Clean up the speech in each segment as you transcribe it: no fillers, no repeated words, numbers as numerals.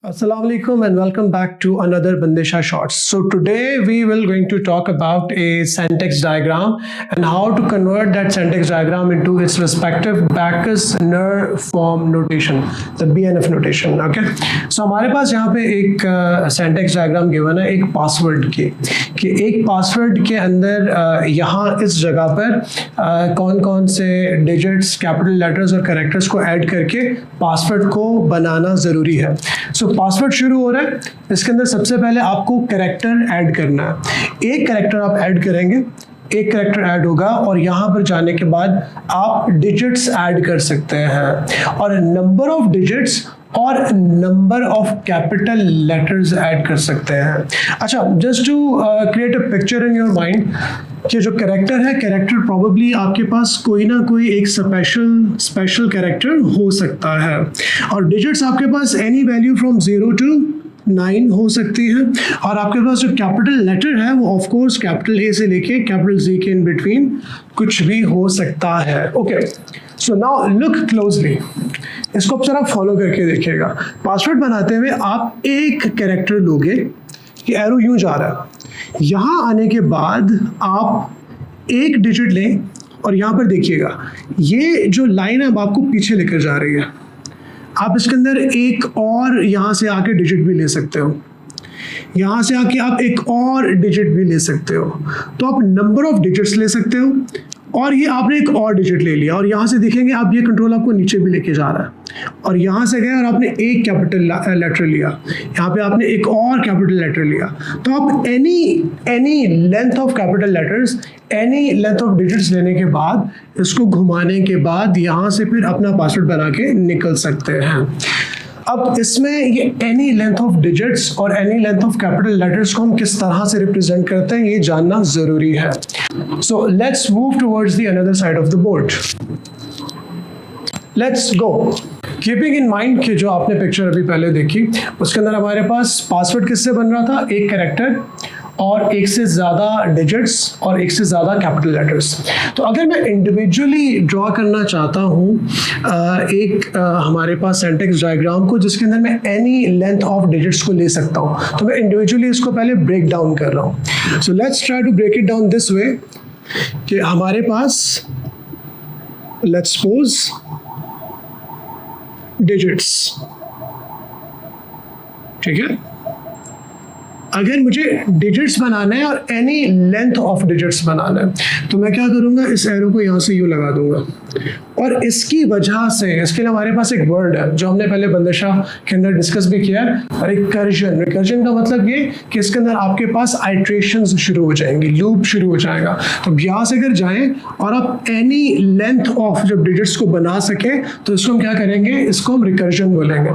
Assalamu alaikum and welcome back to another Bandisha Shorts. So today we will going to talk about a syntax diagram and how to convert that syntax diagram into its respective Backus-Naur form notation, the BNF notation. Okay. So हमारे पास यहाँ पे एक syntax diagram given है एक password की कि एक password के अंदर यहाँ इस जगह पर कौन कौन से digits, capital letters और characters को ऐड करके password को बनाना ज़रूरी है. So पासवर्ड शुरू हो रहा है. इसके अंदर सबसे पहले आपको कैरेक्टर ऐड करना है. एक कैरेक्टर आप ऐड करेंगे, एक कैरेक्टर ऐड होगा और यहाँ पर जाने के बाद आप डिजिट्स ऐड कर सकते हैं और नंबर ऑफ डिजिट्स और number of capital letters add कर सकते हैं. अच्छा, just to create a picture in your mind कि जो कैरेक्टर है, कैरेक्टर प्रोबेबली आपके पास कोई ना कोई एक स्पेशल कैरेक्टर हो सकता है और डिजिट्स आपके पास एनी वैल्यू फ्रॉम 0 to 9 हो सकती है और आपके पास जो कैपिटल लेटर है वो ऑफ कोर्स कैपिटल ए से लेके कैपिटल जी के इन बिटवीन कुछ भी हो सकता है. Okay, so now look closely, इसको आप जरा फॉलो करके देखिएगा. पासवर्ड बनाते हुए आप एक कैरेक्टर लोगे कि एरो यूं जा रहा है, यहाँ आने के बाद आप एक डिजिट लें और यहाँ पर देखिएगा ये जो लाइन है अब आपको पीछे लेकर जा रही है. आप इसके अंदर एक और यहाँ से आके डिजिट भी ले सकते हो, यहाँ से आके आप एक और डिजिट भी ले सकते हो. तो आप नंबर ऑफ डिजिट्स ले सकते हो और ये आपने एक और डिजिट ले लिया और यहाँ से देखेंगे आप ये कंट्रोल आपको नीचे भी लेके जा रहा है और यहाँ से गए और आपने एक कैपिटल लेटर लिया, यहाँ पे आपने एक और कैपिटल लेटर लिया. तो आप any length of capital letters, any length of digits लेने के बाद इसको घुमाने के बाद यहाँ से फिर अपना पासवर्ड बना के निकल सकते हैं. अब इसमें ये एनी लेंथ ऑफ डिजिट्स और any length of capital letters को हम किस तरह से रिप्रेजेंट करते हैं ये जानना ज़रूरी है. So let's move towards the another side of the board. Let's go. Keeping in mind कि जो आपने पिक्चर अभी पहले देखी उसके अंदर हमारे पास पासवर्ड किससे बन रहा था, एक कैरेक्टर और एक से ज़्यादा डिजिट्स और एक से ज़्यादा कैपिटल लेटर्स. तो अगर मैं इंडिविजुअली ड्रॉ करना चाहता हूँ एक हमारे पास सिंटैक्स डायग्राम को जिसके अंदर मैं एनी लेंथ ऑफ डिजिट्स को ले सकता हूँ, तो मैं इंडिविजुअली इसको पहले ब्रेक डाउन कर रहा हूँ. So let's try to break it down this way कि हमारे पास लेट्स सपोज डिजिट्स, ठीक है. अगर मुझे डिजिट्स बनाना है और एनी लेंथ ऑफ डिजिट्स बनाना है तो मैं क्या करूँगा, इस एरो को यहाँ से यूँ लगा दूंगा और इसकी वजह से इसके लिए हमारे पास एक वर्ड है जो हमने पहले बंदिशा के अंदर डिस्कस भी किया है, रिकर्जन. रिकर्जन का मतलब ये कि इसके अंदर आपके पास आइट्रेशंस शुरू हो जाएंगी, लूप शुरू हो जाएगा. तो यहाँ से अगर जाएं और आप एनी लेंथ ऑफ जब डिजिट्स को बना सकें तो इसको हम क्या करेंगे, इसको हम रिकर्जन बोलेंगे.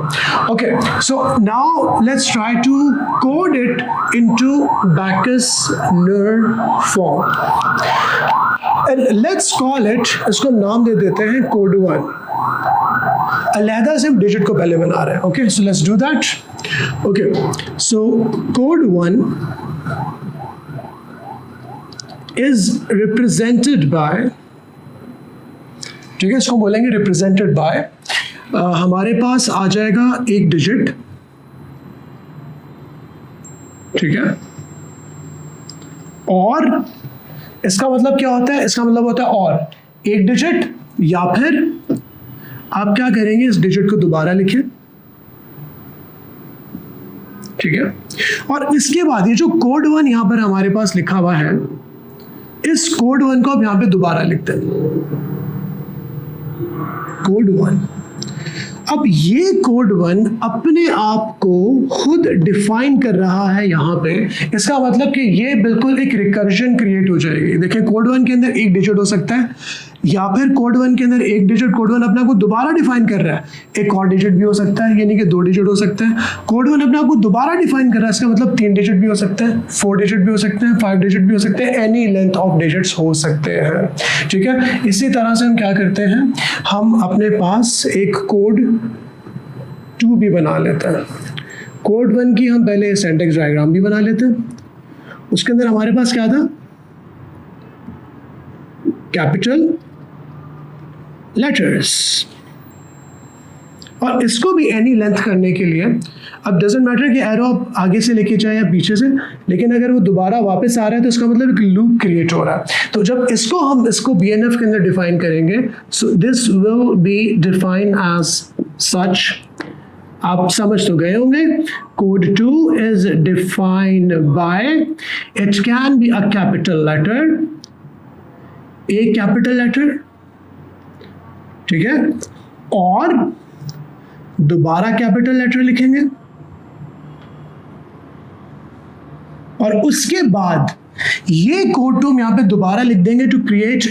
Okay, so now let's try to code it into Backus-Naur form and let's call it, इसको नाम दे देते हैं code1. अलहदा से हम डिजिट को पहले बना रहे हैं. Okay, so let's do that. Okay, so code1 is represented by, ठीक है, इसको बोलेंगे represented by. हमारे पास आ जाएगा एक डिजिट, ठीक है, और इसका मतलब क्या होता है, इसका मतलब होता है और एक डिजिट या फिर आप क्या करेंगे, इस डिजिट को दोबारा लिखें, ठीक है. और इसके बाद ये जो कोड 1 यहां पर हमारे पास लिखा हुआ है, इस कोड 1 को आप यहां पे दोबारा लिखते हैं, कोड 1. अब ये कोड 1 अपने आप को खुद डिफाइन कर रहा है यहाँ पे. इसका मतलब कि ये बिल्कुल एक रिकर्जन क्रिएट हो जाएगी. देखिए, कोड 1 के अंदर एक डिजिट हो सकता है या फिर कोड 1 के अंदर एक डिजिट, कोड 1 अपने आप को दोबारा डिफाइन कर रहा है, एक और डिजिट भी हो सकता है, यानी कि 2 डिजिट हो सकते हैं. कोड 1 अपने आप को दोबारा डिफाइन कर रहा है, इसका मतलब 3 डिजिट भी हो सकते हैं, 4 डिजिट भी हो सकते हैं, 5 डिजिट भी हो सकते हैं, एनी लेंथ ऑफ डिजिट्स हो सकते हैं, ठीक है. इसी तरह से हम क्या करते हैं, हम अपने पास एक कोड 2 भी बना लेते हैं. कोड 1 की हम पहले सिंटैक्स डायग्राम भी बना लेते हैं. उसके अंदर हमारे पास क्या था, कैपिटल लेटर्स, और इसको भी एनी लेंथ करने के लिए, अब डजेंट मैटर कि एरो आप आगे से लेके जाए या पीछे से, लेकिन अगर वो दोबारा वापस आ रहा है तो इसका मतलब एक लूप क्रिएट हो रहा है। तो जब हम इसको BNF के अंदर डिफाइन करेंगे, so this will be define as such. आप समझ तो गए होंगे, code 2 is defined by, it can be a capital letter, a capital letter, ठीक है, और दोबारा कैपिटल लेटर लिखेंगे, और उसके बाद ये कोड 2 हम यहां पे दोबारा लिख देंगे टू क्रिएट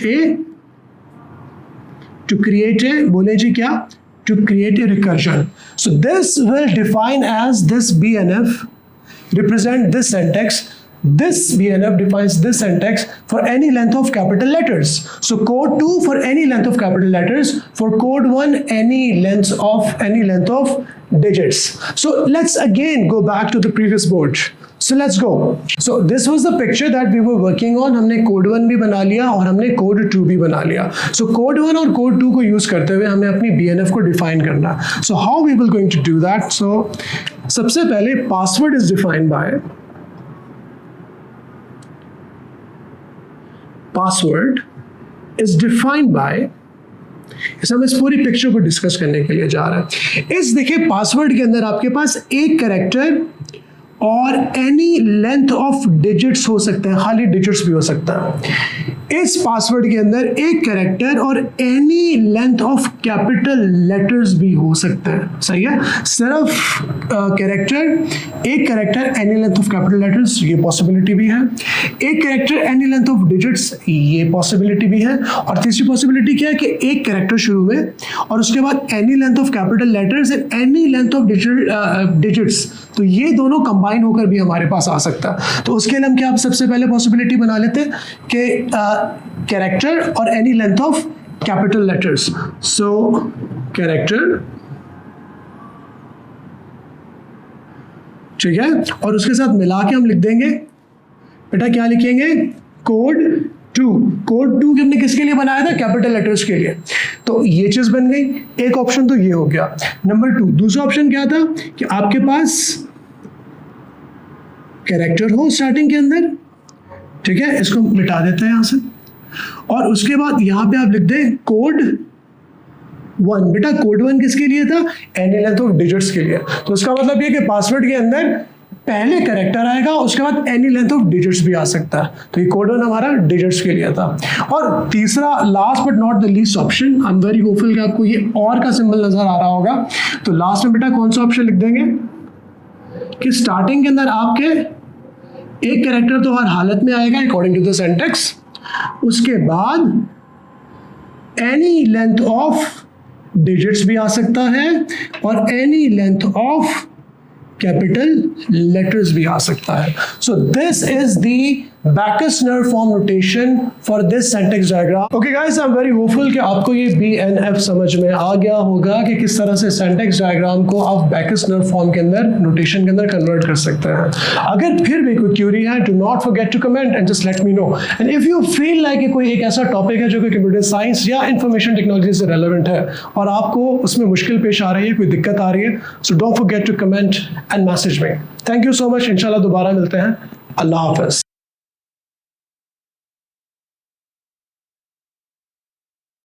ए बोले जी क्या, to create a recursion. So this will define as this BNF represent this syntax. This BNF defines this syntax for any length of capital letters. So code 2 for any length of capital letters, for code 1 any length of digits. So let's again go back to the previous board. So let's go. So this was the picture that we were working on. हमने code 1 भी बना लिया और हमने code 2 भी बना लिया. So code 1 और code 2 को यूज करते हुए हमें अपनी BNF को डिफाइन करना. So how we will going to do that? So सबसे पहले password is defined by, password is defined by, इस हम इस पूरी पिक्चर को डिस्कस करने के लिए जा रहे हैं. इस देखिए पासवर्ड के अंदर आपके पास एक कैरेक्टर और एनी लेंथ ऑफ डिजिट्स हो सकते हैं, खाली डिजिट्स भी हो सकता है. इस पासवर्ड के अंदर एक कैरेक्टर और any length of capital letters भी हो सकते हैं. सही है, सिर्फ कैरेक्टर, एक character any length of capital letters, ये पॉसिबिलिटी भी है. एक character any length of digits, ये पॉसिबिलिटी भी है. और तीसरी पॉसिबिलिटी क्या है कि एक कैरेक्टर शुरू में और उसके बाद any length of capital letters and any length of digits, तो ये दोनों कंबाइन होकर भी हमारे पास आ सकता है. तो उसके लिए हम क्या सबसे पहले पॉसिबिलिटी बना लेते हैं कि कैरेक्टर और any length of capital letters. So character, ठीक है, और उसके साथ मिला के हम लिख देंगे बेटा, क्या लिखेंगे, कोड 2. कोड 2 हमने किसके लिए बनाया था, कैपिटल लेटर्स के लिए. तो ये चीज बन गई. एक ऑप्शन तो ये हो गया. नंबर 2, दूसरा ऑप्शन क्या था कि आपके पास कैरेक्टर हो स्टार्टिंग के अंदर, ठीक है, इसको मिटा देते हैं यहां से, और उसके बाद यहां पे आप लिख दें कोड 1. बेटा कोड 1 किसके लिए था, एनी लेंथ ऑफ डिजिट्स के लिए. तो इसका मतलब ये कि पासवर्ड के अंदर पहले कैरेक्टर आएगा, उसके बाद एनी लेंथ ऑफ डिजिट्स भी आ सकता है. तो ये कोड 1 हमारा डिजिट्स के लिए था. और तीसरा, last but not the least option, I am very hopeful कि आपको ये और का सिंबल नजर आ रहा होगा. तो लास्ट में बेटा कौन सा ऑप्शन लिख देंगे कि स्टार्टिंग के अंदर आपके एक कैरेक्टर तो हर हालत में आएगा अकॉर्डिंग टू द सिंटैक्स, उसके बाद एनी लेंथ ऑफ डिजिट्स भी आ सकता है और any length of capital letters भी आ सकता है. So this is the Backus-Naur form notation for this syntax diagram. Okay guys, I'm very hopeful कि आपको ये BNF समझ में आ गया होगा कि किस तरह से syntax diagram को आप Backus-Naur form के अंदर notation के अंदर convert कर सकते हैं. अगर फिर भी कोई क्यूरी है, do not forget to comment and just let me know. And if you feel like कि कोई एक ऐसा टॉपिक है जो कि कंप्यूटर साइंस या इंफॉर्मेशन टेक्नोलॉजी से रेलेवेंट है और आपको उसमें मुश्किल पेश आ रही है, कोई दिक्कत आ रही है, so don't forget to comment and message me. Thank you so much. इंशाल्लाह दोबारा मिलते हैं. अल्लाह हाफ़िज़.